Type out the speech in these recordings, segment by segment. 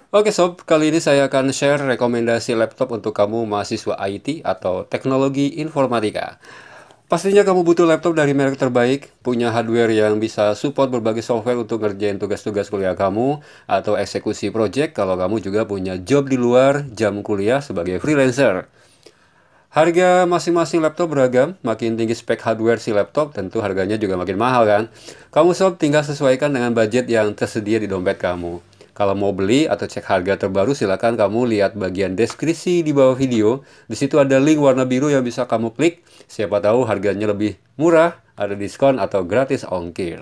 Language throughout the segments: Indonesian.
Oke sob, kali ini saya akan share rekomendasi laptop untuk kamu mahasiswa IT atau teknologi informatika. Pastinya kamu butuh laptop dari merek terbaik, punya hardware yang bisa support berbagai software untuk ngerjain tugas-tugas kuliah kamu, atau eksekusi project kalau kamu juga punya job di luar jam kuliah sebagai freelancer. Harga masing-masing laptop beragam, makin tinggi spek hardware si laptop, tentu harganya juga makin mahal kan? Kamu sob tinggal sesuaikan dengan budget yang tersedia di dompet kamu. Kalau mau beli atau cek harga terbaru, silakan kamu lihat bagian deskripsi di bawah video. Di situ ada link warna biru yang bisa kamu klik. Siapa tahu harganya lebih murah, ada diskon atau gratis ongkir.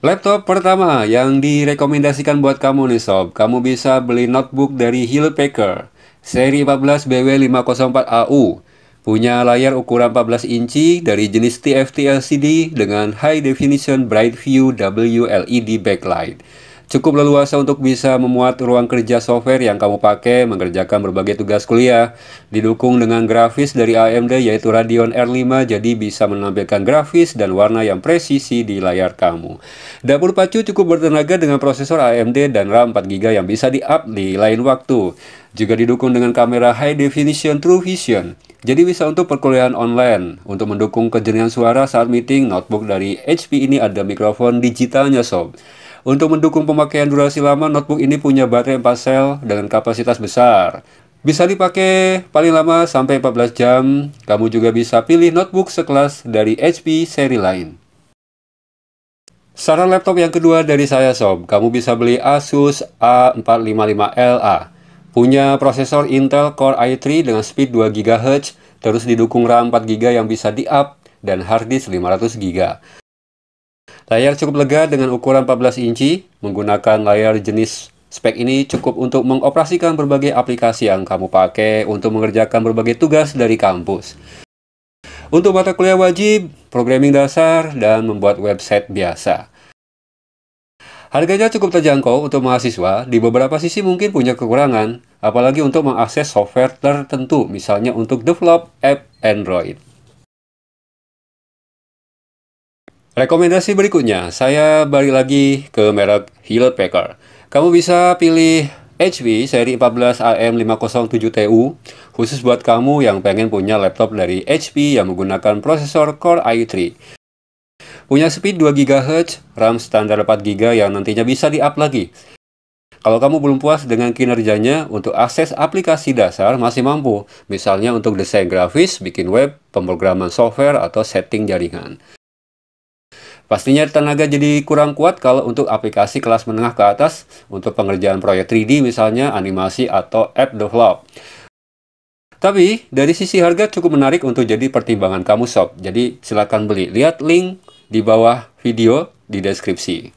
Laptop pertama yang direkomendasikan buat kamu nih sob, kamu bisa beli notebook dari Hewlett Packard seri 14BW504AU. Punya layar ukuran 14 inci dari jenis TFT LCD dengan High Definition Bright View WLED backlight. Cukup leluasa untuk bisa memuat ruang kerja software yang kamu pakai mengerjakan berbagai tugas kuliah. Didukung dengan grafis dari AMD yaitu Radeon R5, jadi bisa menampilkan grafis dan warna yang presisi di layar kamu. Dapur pacu cukup bertenaga dengan prosesor AMD dan RAM 4GB yang bisa di-up di lain waktu. Juga didukung dengan kamera High Definition True Vision. Jadi bisa untuk perkuliahan online. Untuk mendukung kejernihan suara saat meeting, notebook dari HP ini ada mikrofon digitalnya sob. Untuk mendukung pemakaian durasi lama, notebook ini punya baterai 4 sel dengan kapasitas besar. Bisa dipakai paling lama sampai 14 jam. Kamu juga bisa pilih notebook sekelas dari HP seri lain. Saran laptop yang kedua dari saya sob, kamu bisa beli Asus A455LA. Punya prosesor Intel Core i3 dengan speed 2 GHz, terus didukung RAM 4 GB yang bisa di-up, dan harddisk 500 GB. Layar cukup lega dengan ukuran 14 inci, menggunakan layar jenis spek ini cukup untuk mengoperasikan berbagai aplikasi yang kamu pakai untuk mengerjakan berbagai tugas dari kampus. Untuk mata kuliah wajib, programming dasar, dan membuat website biasa. Harganya cukup terjangkau untuk mahasiswa, di beberapa sisi mungkin punya kekurangan, apalagi untuk mengakses software tertentu, misalnya untuk develop app Android. Rekomendasi berikutnya, saya balik lagi ke merek Hewlett Packard. Kamu bisa pilih HP seri 14AM507TU, khusus buat kamu yang pengen punya laptop dari HP yang menggunakan prosesor Core i3. Punya speed 2 GHz, RAM standar 4 GB yang nantinya bisa di-up lagi. Kalau kamu belum puas dengan kinerjanya, untuk akses aplikasi dasar masih mampu, misalnya untuk desain grafis, bikin web, pemrograman software, atau setting jaringan. Pastinya tenaga jadi kurang kuat kalau untuk aplikasi kelas menengah ke atas, untuk pengerjaan proyek 3D misalnya, animasi, atau app develop. Tapi, dari sisi harga cukup menarik untuk jadi pertimbangan kamu sob, jadi silakan beli. Lihat link di bawah video di deskripsi.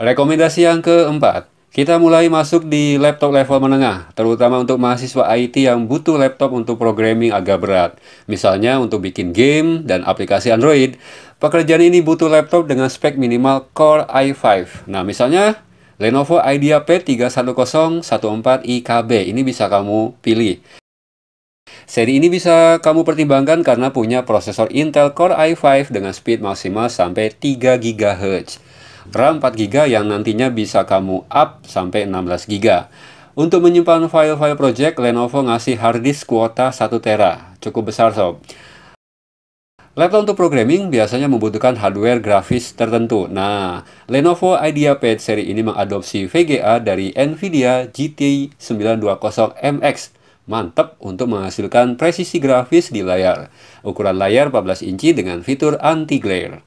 Rekomendasi yang keempat, kita mulai masuk di laptop level menengah, terutama untuk mahasiswa IT yang butuh laptop untuk programming agak berat. Misalnya untuk bikin game dan aplikasi Android. Pekerjaan ini butuh laptop dengan spek minimal Core i5. Nah, misalnya Lenovo IdeaPad 31014IKB. Ini bisa kamu pilih. Seri ini bisa kamu pertimbangkan karena punya prosesor Intel Core i5 dengan speed maksimal sampai 3 GHz. RAM 4 GB yang nantinya bisa kamu up sampai 16 GB. Untuk menyimpan file-file project, Lenovo ngasih harddisk kuota 1 tera. Cukup besar sob. Laptop untuk programming biasanya membutuhkan hardware grafis tertentu. Nah, Lenovo IdeaPad seri ini mengadopsi VGA dari Nvidia GT 920MX. Mantap untuk menghasilkan presisi grafis di layar. Ukuran layar 14 inci dengan fitur anti-glare.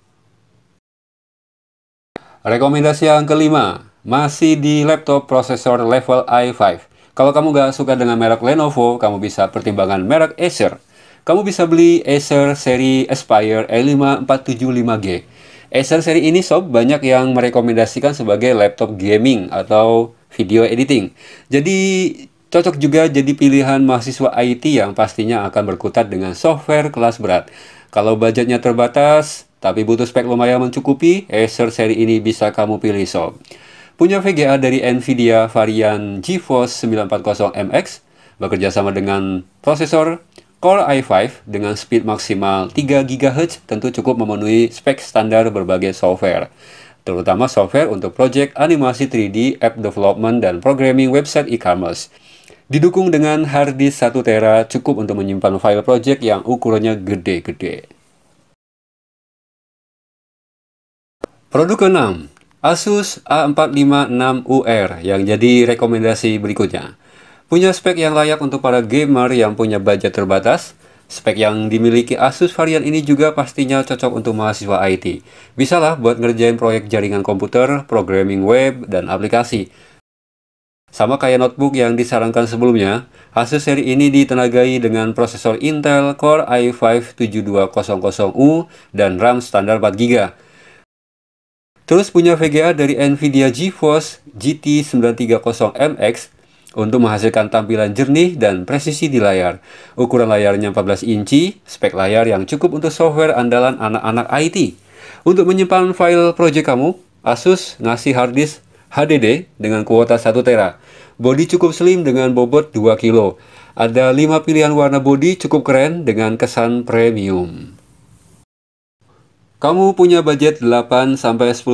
Rekomendasi yang kelima, masih di laptop prosesor level i5. Kalau kamu gak suka dengan merek Lenovo, kamu bisa pertimbangkan merek Acer. Kamu bisa beli Acer seri Aspire E5475G. Acer seri ini sob banyak yang merekomendasikan sebagai laptop gaming atau video editing. Jadi cocok juga jadi pilihan mahasiswa IT yang pastinya akan berkutat dengan software kelas berat. Kalau budgetnya terbatas, tapi butuh spek lumayan mencukupi, Acer seri ini bisa kamu pilih sob. Punya VGA dari Nvidia varian GeForce 940MX, bekerja sama dengan prosesor Core i5 dengan speed maksimal 3 GHz, tentu cukup memenuhi spek standar berbagai software. terutama software untuk project animasi 3D, app development, dan programming website e-commerce. Didukung dengan hard disk 1 tera, cukup untuk menyimpan file project yang ukurannya gede-gede. Produk ke-6, Asus A456UR yang jadi rekomendasi berikutnya. Punya spek yang layak untuk para gamer yang punya budget terbatas. Spek yang dimiliki Asus varian ini juga pastinya cocok untuk mahasiswa IT. Bisalah buat ngerjain proyek jaringan komputer, programming web, dan aplikasi. Sama kayak notebook yang disarankan sebelumnya, Asus seri ini ditenagai dengan prosesor Intel Core i5-7200U dan RAM standar 4GB. Terus punya VGA dari Nvidia GeForce GT 930MX untuk menghasilkan tampilan jernih dan presisi di layar. Ukuran layarnya 14 inci, spek layar yang cukup untuk software andalan anak-anak IT. Untuk menyimpan file project kamu, Asus ngasih harddisk HDD dengan kuota 1 tera. Bodi cukup slim dengan bobot 2 kilo. Ada 5 pilihan warna bodi cukup keren dengan kesan premium. Kamu punya budget 8-10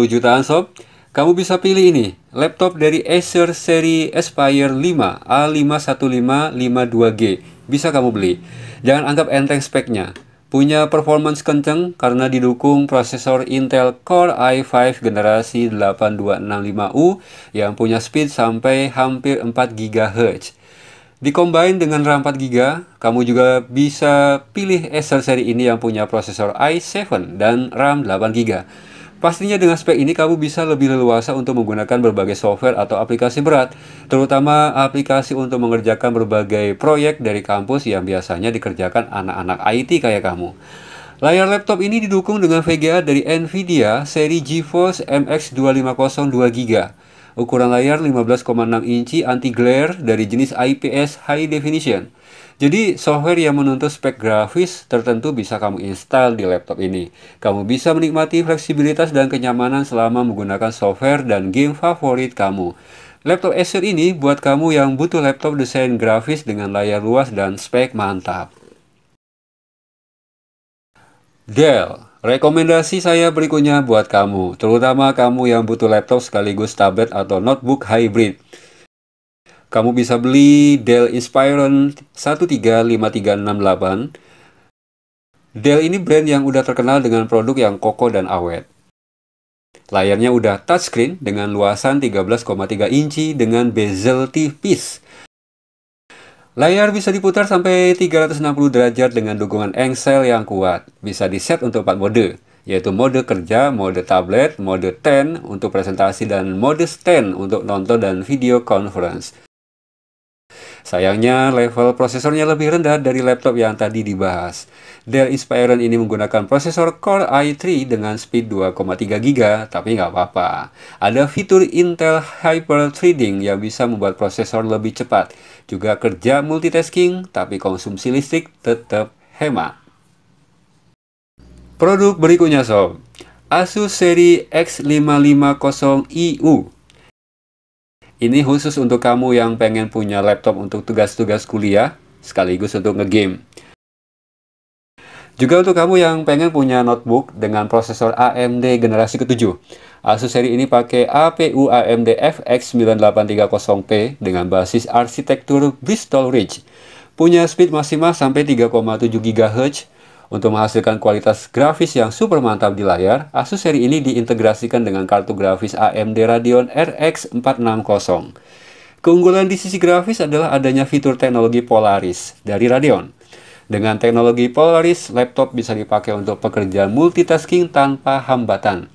jutaan sob? Kamu bisa pilih ini, laptop dari Acer seri Aspire 5 A51552G. Bisa kamu beli. Jangan anggap enteng speknya. Punya performance kenceng karena didukung prosesor Intel Core i5 generasi 8265U yang punya speed sampai hampir 4 GHz. Dicombine dengan RAM 4 GB, kamu juga bisa pilih Acer seri ini yang punya prosesor i7 dan RAM 8 GB. Pastinya dengan spek ini kamu bisa lebih leluasa untuk menggunakan berbagai software atau aplikasi berat, terutama aplikasi untuk mengerjakan berbagai proyek dari kampus yang biasanya dikerjakan anak-anak IT kayak kamu. Layar laptop ini didukung dengan VGA dari Nvidia seri GeForce MX 2502 GB. Ukuran layar 15,6 inci anti-glare dari jenis IPS High Definition. Jadi, software yang menuntut spek grafis tertentu bisa kamu install di laptop ini. Kamu bisa menikmati fleksibilitas dan kenyamanan selama menggunakan software dan game favorit kamu. Laptop Acer ini buat kamu yang butuh laptop desain grafis dengan layar luas dan spek mantap. Dell, rekomendasi saya berikutnya buat kamu, terutama kamu yang butuh laptop sekaligus tablet atau notebook hybrid. Kamu bisa beli Dell Inspiron 135368. Dell ini brand yang udah terkenal dengan produk yang kokoh dan awet. Layarnya udah touchscreen dengan luasan 13,3 inci dengan bezel tipis. Layar bisa diputar sampai 360 derajat dengan dukungan engsel yang kuat. Bisa di-set untuk 4 mode, yaitu mode kerja, mode tablet, mode 10 untuk presentasi, dan mode stand untuk nonton dan video conference. Sayangnya, level prosesornya lebih rendah dari laptop yang tadi dibahas. Dell Inspiron ini menggunakan prosesor Core i3 dengan speed 2,3 GB, tapi nggak apa-apa. Ada fitur Intel Hyper Threading yang bisa membuat prosesor lebih cepat. Juga kerja multitasking, tapi konsumsi listrik tetap hemat. Produk berikutnya sob, Asus seri X550EU. Ini khusus untuk kamu yang pengen punya laptop untuk tugas-tugas kuliah, sekaligus untuk ngegame. Juga untuk kamu yang pengen punya notebook dengan prosesor AMD generasi ke-7. Asus seri ini pakai APU AMD FX 9830P dengan basis arsitektur Bristol Ridge. Punya speed maksimal sampai 3,7 GHz. Untuk menghasilkan kualitas grafis yang super mantap di layar, Asus seri ini diintegrasikan dengan kartu grafis AMD Radeon RX 460. Keunggulan di sisi grafis adalah adanya fitur teknologi Polaris dari Radeon. Dengan teknologi Polaris, laptop bisa dipakai untuk pekerjaan multitasking tanpa hambatan.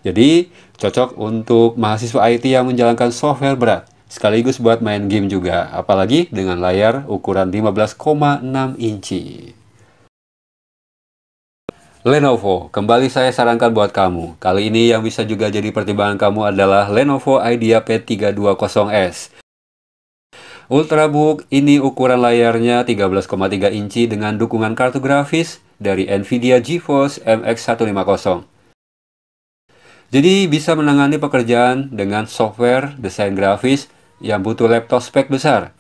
Jadi, cocok untuk mahasiswa IT yang menjalankan software berat, sekaligus buat main game juga, apalagi dengan layar ukuran 15,6 inci. Lenovo, kembali saya sarankan buat kamu. Kali ini yang bisa juga jadi pertimbangan kamu adalah Lenovo IdeaPad 320S. Ultrabook ini ukuran layarnya 13,3 inci dengan dukungan kartu grafis dari Nvidia GeForce MX 150. Jadi bisa menangani pekerjaan dengan software desain grafis yang butuh laptop spek besar.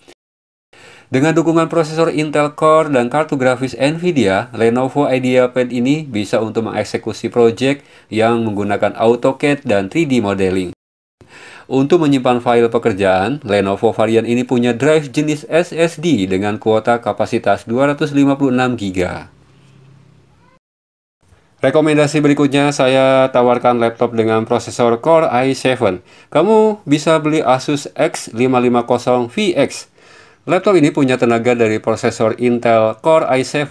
Dengan dukungan prosesor Intel Core dan kartu grafis Nvidia, Lenovo IdeaPad ini bisa untuk mengeksekusi proyek yang menggunakan AutoCAD dan 3D modeling. Untuk menyimpan file pekerjaan, Lenovo varian ini punya drive jenis SSD dengan kuota kapasitas 256 GB. Rekomendasi berikutnya, saya tawarkan laptop dengan prosesor Core i7. Kamu bisa beli Asus X550VX. Laptop ini punya tenaga dari prosesor Intel Core i7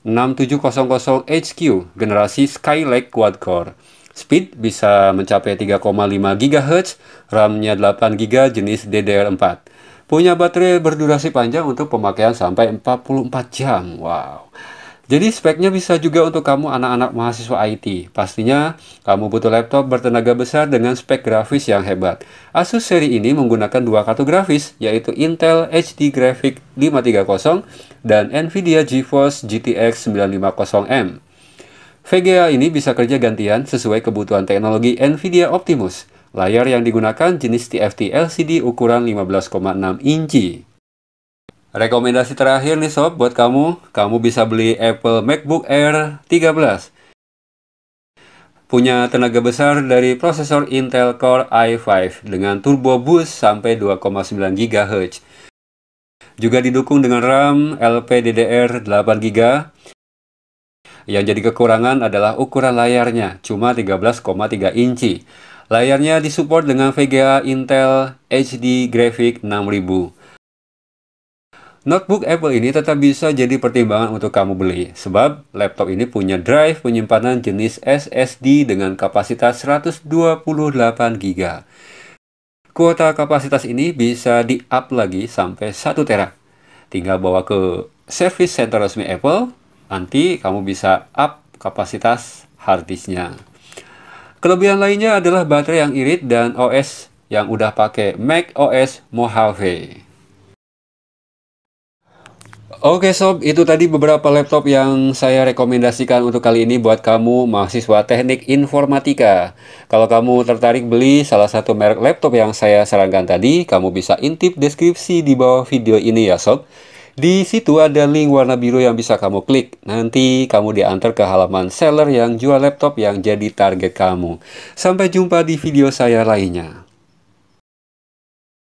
6700HQ generasi Skylake quad-core. Speed bisa mencapai 3,5 GHz, RAM-nya 8 GB jenis DDR4. Punya baterai berdurasi panjang untuk pemakaian sampai 44 jam. Wow. Jadi speknya bisa juga untuk kamu anak-anak mahasiswa IT. Pastinya kamu butuh laptop bertenaga besar dengan spek grafis yang hebat. Asus seri ini menggunakan dua kartu grafis, yaitu Intel HD Graphics 530 dan Nvidia GeForce GTX 950M. VGA ini bisa kerja gantian sesuai kebutuhan teknologi Nvidia Optimus. Layar yang digunakan jenis TFT LCD ukuran 15,6 inci. Rekomendasi terakhir nih sob buat kamu bisa beli Apple MacBook Air 13. Punya tenaga besar dari prosesor Intel Core i5 dengan turbo boost sampai 2,9 GHz. Juga didukung dengan RAM LPDDR 8 GB. Yang jadi kekurangan adalah ukuran layarnya, cuma 13,3 inci. Layarnya disupport dengan VGA Intel HD Graphics 6000. Notebook Apple ini tetap bisa jadi pertimbangan untuk kamu beli, sebab laptop ini punya drive penyimpanan jenis SSD dengan kapasitas 128 GB. Kuota kapasitas ini bisa di-up lagi sampai 1 tera. Tinggal bawa ke service center resmi Apple, nanti kamu bisa up kapasitas harddisknya. Kelebihan lainnya adalah baterai yang irit dan OS yang udah pakai Mac OS Mojave. Oke sob, itu tadi beberapa laptop yang saya rekomendasikan untuk kali ini buat kamu mahasiswa teknik informatika. Kalau kamu tertarik beli salah satu merek laptop yang saya sarankan tadi, kamu bisa intip deskripsi di bawah video ini ya sob. Di situ ada link warna biru yang bisa kamu klik. Nanti kamu diantar ke halaman seller yang jual laptop yang jadi target kamu. Sampai jumpa di video saya lainnya.